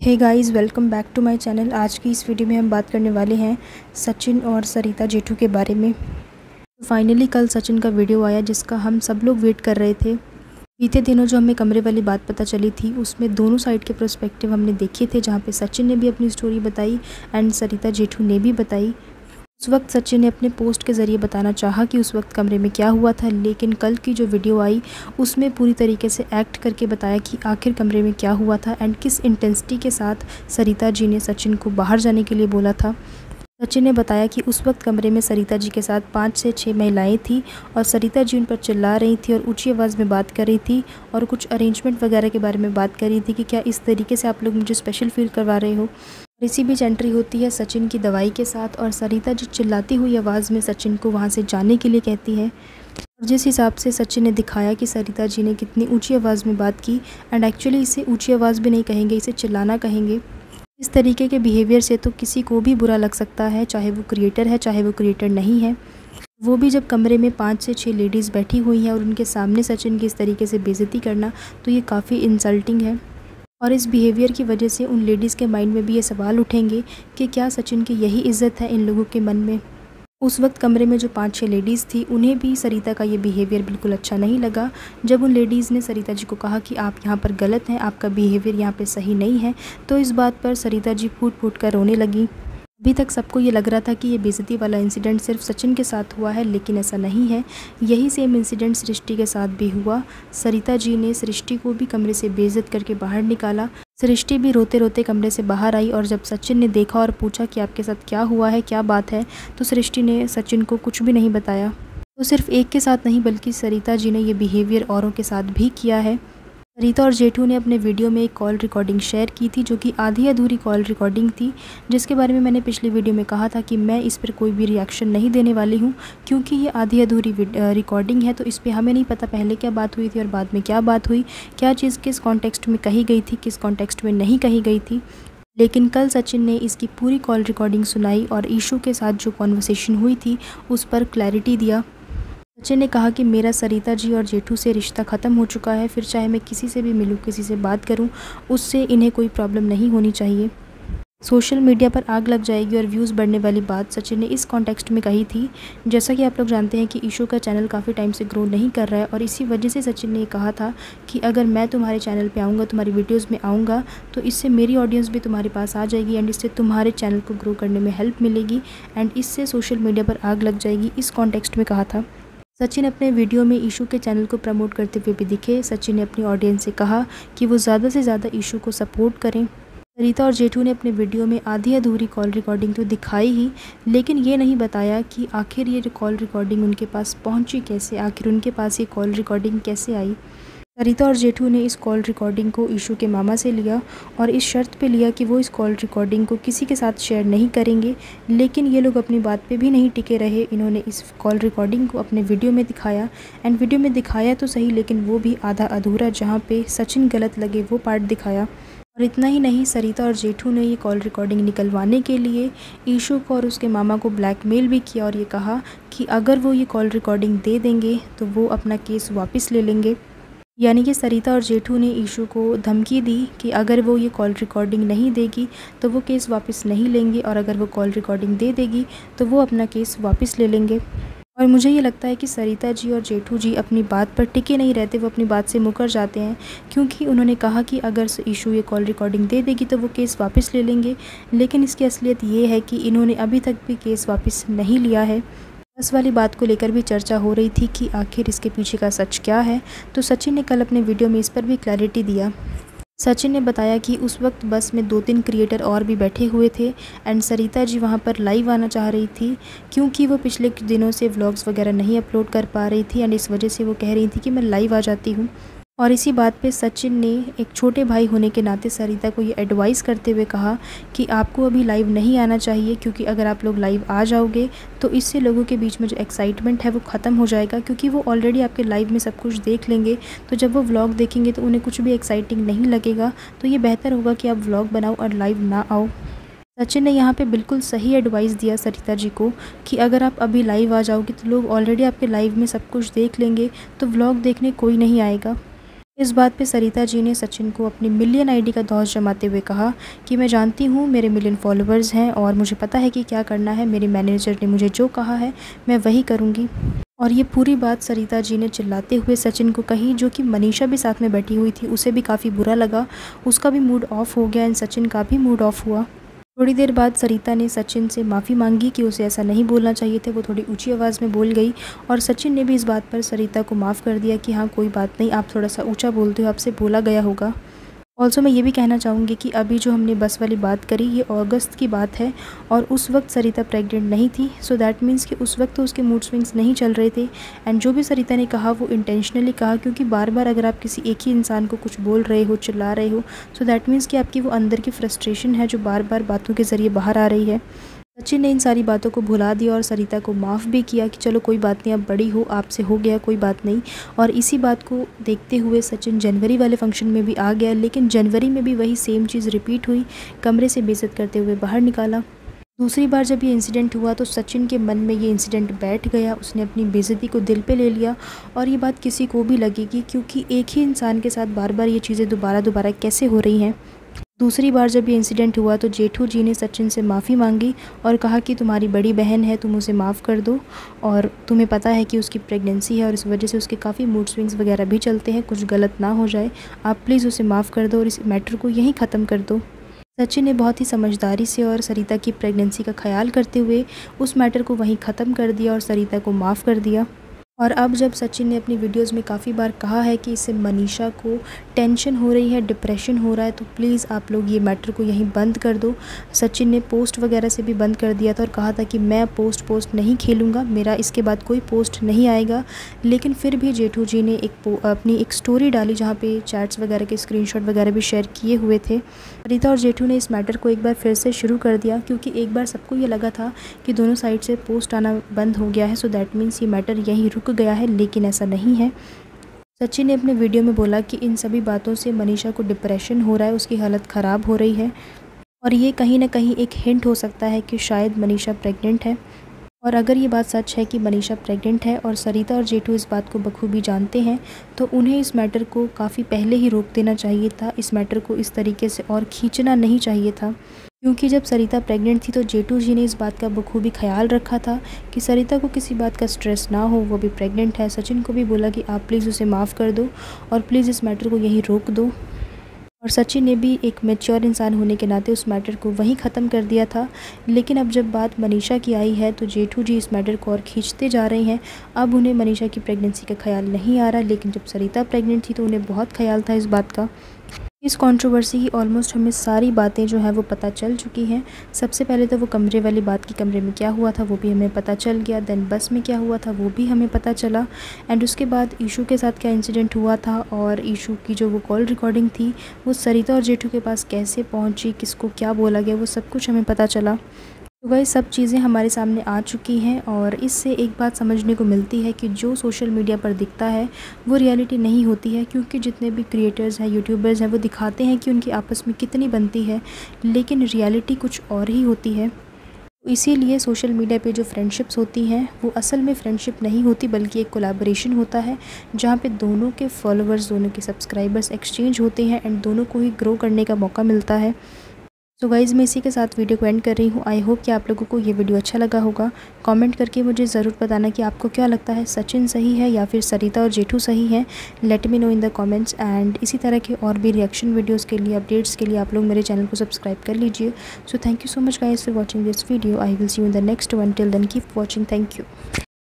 Hey guys, welcome back to my channel. आज की इस वीडियो में हम बात करने वाले हैं सचिन और सरिता जेठू के बारे में। फाइनली कल सचिन का वीडियो आया जिसका हम सब लोग वेट कर रहे थे। बीते दिनों जो हमें कमरे वाली बात पता चली थी उसमें दोनों साइड के पर्सपेक्टिव हमने देखे थे, जहाँ पे सचिन ने भी अपनी स्टोरी बताई एंड सरिता जेठू ने भी बताई। उस वक्त सचिन ने अपने पोस्ट के ज़रिए बताना चाहा कि उस वक्त कमरे में क्या हुआ था, लेकिन कल की जो वीडियो आई उसमें पूरी तरीके से एक्ट करके बताया कि आखिर कमरे में क्या हुआ था एंड किस इंटेंसिटी के साथ सरिता जी ने सचिन को बाहर जाने के लिए बोला था। सचिन ने बताया कि उस वक्त कमरे में सरिता जी के साथ 5 से 6 महिलाएं थी और सरिता जी उन पर चिल्ला रही थी और ऊंची आवाज़ में बात कर रही थी और कुछ अरेंजमेंट वगैरह के बारे में बात कर रही थी कि क्या इस तरीके से आप लोग मुझे स्पेशल फील करवा रहे हो। इसी बीच एंट्री होती है सचिन की दवाई के साथ और सरिता जी चिल्लाती हुई आवाज़ में सचिन को वहाँ से जाने के लिए कहती है। और जिस हिसाब से सचिन ने दिखाया कि सरिता जी ने कितनी ऊंची आवाज़ में बात की, एंड एक्चुअली इसे ऊंची आवाज़ भी नहीं कहेंगे, इसे चिल्लाना कहेंगे। इस तरीके के बिहेवियर से तो किसी को भी बुरा लग सकता है, चाहे वो क्रिएटर है चाहे वो क्रिएटर नहीं है। वो भी जब कमरे में 5 से 6 लेडीज़ बैठी हुई हैं और उनके सामने सचिन की इस तरीके से बेइज्जती करना, तो ये काफ़ी इंसल्टिंग है। और इस बिहेवियर की वजह से उन लेडीज़ के माइंड में भी ये सवाल उठेंगे कि क्या सचिन की यही इज़्ज़त है इन लोगों के मन में। उस वक्त कमरे में जो 5-6 लेडीज़ थी उन्हें भी सरिता का ये बिहेवियर बिल्कुल अच्छा नहीं लगा। जब उन लेडीज़ ने सरिता जी को कहा कि आप यहाँ पर गलत हैं, आपका बिहेवियर यहाँ पे सही नहीं है, तो इस बात पर सरिता जी फूट फूट कर रोने लगी। अभी तक सबको ये लग रहा था कि ये बेइज्जती वाला इंसिडेंट सिर्फ सचिन के साथ हुआ है, लेकिन ऐसा नहीं है। यही सेम इंसिडेंट सृष्टि के साथ भी हुआ। सरिता जी ने सृष्टि को भी कमरे से बेइज्जत करके बाहर निकाला। सृष्टि भी रोते रोते कमरे से बाहर आई और जब सचिन ने देखा और पूछा कि आपके साथ क्या हुआ है, क्या बात है, तो सृष्टि ने सचिन को कुछ भी नहीं बताया। तो सिर्फ एक के साथ नहीं बल्कि सरिता जी ने ये बिहेवियर औरों के साथ भी किया है। सरिता और जेठू ने अपने वीडियो में एक कॉल रिकॉर्डिंग शेयर की थी जो कि आधी अधूरी कॉल रिकॉर्डिंग थी, जिसके बारे में मैंने पिछली वीडियो में कहा था कि मैं इस पर कोई भी रिएक्शन नहीं देने वाली हूं, क्योंकि ये आधी अधूरी रिकॉर्डिंग है। तो इस पर हमें नहीं पता पहले क्या बात हुई थी और बाद में क्या बात हुई, क्या चीज़ किस कॉन्टेक्स्ट में कही गई थी, किस कॉन्टेक्स्ट में नहीं कही गई थी। लेकिन कल सचिन ने इसकी पूरी कॉल रिकॉर्डिंग सुनाई और ईशू के साथ जो कॉन्वर्सेशन हुई थी उस पर क्लैरिटी दिया। सचिन ने कहा कि मेरा सरिता जी और जेठू से रिश्ता ख़त्म हो चुका है, फिर चाहे मैं किसी से भी मिलूँ, किसी से बात करूँ, उससे इन्हें कोई प्रॉब्लम नहीं होनी चाहिए। सोशल मीडिया पर आग लग जाएगी और व्यूज़ बढ़ने वाली बात सचिन ने इस कॉन्टेक्स्ट में कही थी। जैसा कि आप लोग जानते हैं कि ईशू का चैनल काफ़ी टाइम से ग्रो नहीं कर रहा है और इसी वजह से सचिन ने कहा था कि अगर मैं तुम्हारे चैनल पे आऊँगा, तुम्हारी वीडियोज़ में आऊँगा, तो इससे मेरी ऑडियंस भी तुम्हारे पास आ जाएगी एंड इससे तुम्हारे चैनल को ग्रो करने में हेल्प मिलेगी एंड इससे सोशल मीडिया पर आग लग जाएगी, इस कॉन्टेक्स्ट में कहा था। सचिन अपने वीडियो में ईशू के चैनल को प्रमोट करते हुए भी दिखे। सचिन ने अपनी ऑडियंस से कहा कि वो ज़्यादा से ज़्यादा ईशू को सपोर्ट करें। सरिता और जेठू ने अपने वीडियो में आधी अधूरी कॉल रिकॉर्डिंग तो दिखाई ही, लेकिन ये नहीं बताया कि आखिर ये कॉल रिकॉर्डिंग उनके पास पहुंची कैसे, आखिर उनके पास ये कॉल रिकॉर्डिंग कैसे आई। सरिता और जेठू ने इस कॉल रिकॉर्डिंग को ईशू के मामा से लिया और इस शर्त पे लिया कि वो इस कॉल रिकॉर्डिंग को किसी के साथ शेयर नहीं करेंगे, लेकिन ये लोग अपनी बात पे भी नहीं टिके रहे। इन्होंने इस कॉल रिकॉर्डिंग को अपने वीडियो में दिखाया एंड वीडियो में दिखाया तो सही, लेकिन वो भी आधा अधूरा, जहाँ पे सचिन गलत लगे वो पार्ट दिखाया। और इतना ही नहीं, सरिता और जेठू ने ये कॉल रिकॉर्डिंग निकलवाने के लिए ईशू को और उसके मामा को ब्लैकमेल भी किया और ये कहा कि अगर वो ये कॉल रिकॉर्डिंग दे देंगे तो वो अपना केस वापस ले लेंगे। यानी कि सरिता और जेठू ने ईशू को धमकी दी कि अगर वो ये कॉल रिकॉर्डिंग नहीं देगी तो वो केस वापस नहीं लेंगे और अगर वो कॉल रिकॉर्डिंग दे देगी तो वो अपना केस वापस ले लेंगे। और मुझे ये लगता है कि सरिता जी और जेठू जी अपनी बात पर टिके नहीं रहते, वो अपनी बात से मुकर जाते हैं, क्योंकि उन्होंने कहा कि अगर ईशू ये कॉल रिकॉर्डिंग दे देगी तो वो केस वापस ले लेंगे, लेकिन इसकी असलियत ये है कि इन्होंने अभी तक भी केस वापस नहीं लिया है। बस वाली बात को लेकर भी चर्चा हो रही थी कि आखिर इसके पीछे का सच क्या है, तो सचिन ने कल अपने वीडियो में इस पर भी क्लैरिटी दिया। सचिन ने बताया कि उस वक्त बस में 2-3 क्रिएटर और भी बैठे हुए थे एंड सरिता जी वहां पर लाइव आना चाह रही थी, क्योंकि वो पिछले कुछ दिनों से व्लॉग्स वगैरह नहीं अपलोड कर पा रही थी एंड इस वजह से वो कह रही थी कि मैं लाइव आ जाती हूँ। और इसी बात पे सचिन ने एक छोटे भाई होने के नाते सरिता को ये एडवाइस करते हुए कहा कि आपको अभी लाइव नहीं आना चाहिए, क्योंकि अगर आप लोग लाइव आ जाओगे तो इससे लोगों के बीच में जो एक्साइटमेंट है वो ख़त्म हो जाएगा, क्योंकि वो ऑलरेडी आपके लाइव में सब कुछ देख लेंगे। तो जब वो व्लॉग देखेंगे तो उन्हें कुछ भी एक्साइटिंग नहीं लगेगा, तो ये बेहतर होगा कि आप व्लॉग बनाओ और लाइव ना आओ। सचिन ने यहाँ पे बिल्कुल सही एडवाइस दिया सरिता जी को कि अगर आप अभी लाइव आ जाओगे तो लोग ऑलरेडी आपके लाइव में सब कुछ देख लेंगे, तो व्लॉग देखने कोई नहीं आएगा। इस बात पे सरिता जी ने सचिन को अपनी मिलियन आईडी का धौंस जमाते हुए कहा कि मैं जानती हूँ मेरे मिलियन फॉलोअर्स हैं और मुझे पता है कि क्या करना है। मेरे मैनेजर ने मुझे जो कहा है मैं वही करूँगी। और ये पूरी बात सरिता जी ने चिल्लाते हुए सचिन को कही, जो कि मनीषा भी साथ में बैठी हुई थी। उसे भी काफ़ी बुरा लगा, उसका भी मूड ऑफ हो गया एंड सचिन का भी मूड ऑफ हुआ। थोड़ी देर बाद सरिता ने सचिन से माफ़ी मांगी कि उसे ऐसा नहीं बोलना चाहिए था। वो थोड़ी ऊंची आवाज़ में बोल गई और सचिन ने भी इस बात पर सरिता को माफ़ कर दिया कि हाँ कोई बात नहीं, आप थोड़ा सा ऊंचा बोलते हो, आपसे बोला गया होगा। ऑल्सो मैं ये भी कहना चाहूँगी कि अभी जो हमने बस वाली बात करी ये अगस्त की बात है और उस वक्त सरिता प्रेग्नेंट नहीं थी। सो दैट मीन्स कि उस वक्त तो उसके मूड स्विंग्स नहीं चल रहे थे एंड जो भी सरिता ने कहा वो इंटेंशनली कहा, क्योंकि बार बार अगर आप किसी एक ही इंसान को कुछ बोल रहे हो, चिल्ला रहे हो, सो दैट मीन्स कि आपकी वो अंदर की फ्रस्ट्रेशन है जो बार बार बातों के ज़रिए बाहर आ रही है। सचिन ने इन सारी बातों को भुला दिया और सरिता को माफ़ भी किया कि चलो कोई बात नहीं, अब बड़ी हो, आपसे हो गया, कोई बात नहीं। और इसी बात को देखते हुए सचिन जनवरी वाले फंक्शन में भी आ गया, लेकिन जनवरी में भी वही सेम चीज़ रिपीट हुई, कमरे से बेइज्जत करते हुए बाहर निकाला। दूसरी बार जब ये इंसिडेंट हुआ तो सचिन के मन में ये इंसिडेंट बैठ गया, उसने अपनी बेइज्जती को दिल पे ले लिया और ये बात किसी को भी लगेगी, क्योंकि एक ही इंसान के साथ बार बार ये चीज़ें दोबारा कैसे हो रही हैं। दूसरी बार जब ये इंसिडेंट हुआ तो जेठू जी ने सचिन से माफ़ी मांगी और कहा कि तुम्हारी बड़ी बहन है, तुम उसे माफ़ कर दो और तुम्हें पता है कि उसकी प्रेगनेंसी है और इस वजह से उसके काफ़ी मूड स्विंग्स वगैरह भी चलते हैं, कुछ गलत ना हो जाए, आप प्लीज़ उसे माफ़ कर दो और इस मैटर को यहीं ख़त्म कर दो। सचिन ने बहुत ही समझदारी से और सरिता की प्रेगनेंसी का ख्याल करते हुए उस मैटर को वहीं ख़त्म कर दिया और सरिता को माफ़ कर दिया। और अब जब सचिन ने अपनी वीडियोस में काफ़ी बार कहा है कि इससे मनीषा को टेंशन हो रही है, डिप्रेशन हो रहा है, तो प्लीज़ आप लोग ये मैटर को यहीं बंद कर दो। सचिन ने पोस्ट वगैरह से भी बंद कर दिया था और कहा था कि मैं पोस्ट नहीं खेलूँगा, मेरा इसके बाद कोई पोस्ट नहीं आएगा। लेकिन फिर भी जेठू जी ने अपनी एक स्टोरी डाली जहाँ पे चैट्स वगैरह के स्क्रीनशॉट वगैरह भी शेयर किए हुए थे। रीता और जेठू ने इस मैटर को एक बार फिर से शुरू कर दिया, क्योंकि एक बार सबको ये लगा था कि दोनों साइड से पोस्ट आना बंद हो गया है, सो दैट मीन्स ये मैटर यहीं रुक गया है, लेकिन ऐसा नहीं है। सचिन ने अपने वीडियो में बोला कि इन सभी बातों से मनीषा को डिप्रेशन हो रहा है, उसकी हालत ख़राब हो रही है और ये कहीं ना कहीं एक हिंट हो सकता है कि शायद मनीषा प्रेग्नेंट है। और अगर ये बात सच है कि मनीषा प्रेग्नेंट है और सरिता और जेठू इस बात को बखूबी जानते हैं, तो उन्हें इस मैटर को काफ़ी पहले ही रोक देना चाहिए था। इस मैटर को इस तरीके से और खींचना नहीं चाहिए था, क्योंकि जब सरिता प्रेग्नेंट थी तो जेठू जी ने इस बात का बखूबी ख्याल रखा था कि सरिता को किसी बात का स्ट्रेस ना हो, वो भी प्रेग्नेंट है। सचिन को भी बोला कि आप प्लीज़ उसे माफ़ कर दो और प्लीज़ इस मैटर को यहीं रोक दो। और सचिन ने भी एक मैच्योर इंसान होने के नाते उस मैटर को वहीं ख़त्म कर दिया था। लेकिन अब जब बात मनीषा की आई है तो जेठू जी इस मैटर को और खींचते जा रहे हैं। अब उन्हें मनीषा की प्रेगनेंसी का ख्याल नहीं आ रहा, लेकिन जब सरिता प्रेग्नेंट थी तो उन्हें बहुत ख्याल था इस बात का। इस कंट्रोवर्सी की ऑलमोस्ट हमें सारी बातें जो है वो पता चल चुकी हैं। सबसे पहले तो वो कमरे वाली बात की, कमरे में क्या हुआ था वो भी हमें पता चल गया। देन बस में क्या हुआ था वो भी हमें पता चला एंड उसके बाद ईशू के साथ क्या इंसिडेंट हुआ था और ईशू की जो वो कॉल रिकॉर्डिंग थी वो सरिता और जेठू के पास कैसे पहुंची, किसको क्या बोला गया, वो सब कुछ हमें पता चला। तो वही सब चीज़ें हमारे सामने आ चुकी हैं और इससे एक बात समझने को मिलती है कि जो सोशल मीडिया पर दिखता है वो रियलिटी नहीं होती है, क्योंकि जितने भी क्रिएटर्स हैं, यूट्यूबर्स हैं, वो दिखाते हैं कि उनकी आपस में कितनी बनती है, लेकिन रियलिटी कुछ और ही होती है। तो इसीलिए सोशल मीडिया पे जो फ्रेंडशिप्स होती हैं वो असल में फ्रेंडशिप नहीं होती, बल्कि एक कोलैबोरेशन होता है जहाँ पे दोनों के फॉलोअर्स, दोनों के सब्सक्राइबर्स एक्सचेंज होते हैं एंड दोनों को ही ग्रो करने का मौका मिलता है। तो गाइज़ मैं इसी के साथ वीडियो को एंड कर रही हूँ। आई होप कि आप लोगों को ये वीडियो अच्छा लगा होगा। कमेंट करके मुझे ज़रूर बताना कि आपको क्या लगता है, सचिन सही है या फिर सरिता और जेठू सही हैं। Let me know in the comments and इसी तरह के और भी रिएक्शन वीडियोज़ के लिए, अपडेट्स के लिए आप लोग मेरे चैनल को सब्सक्राइब कर लीजिए। So thank you so much guys for watching this video. I will see you in the next one. Till then keep watching. Thank you.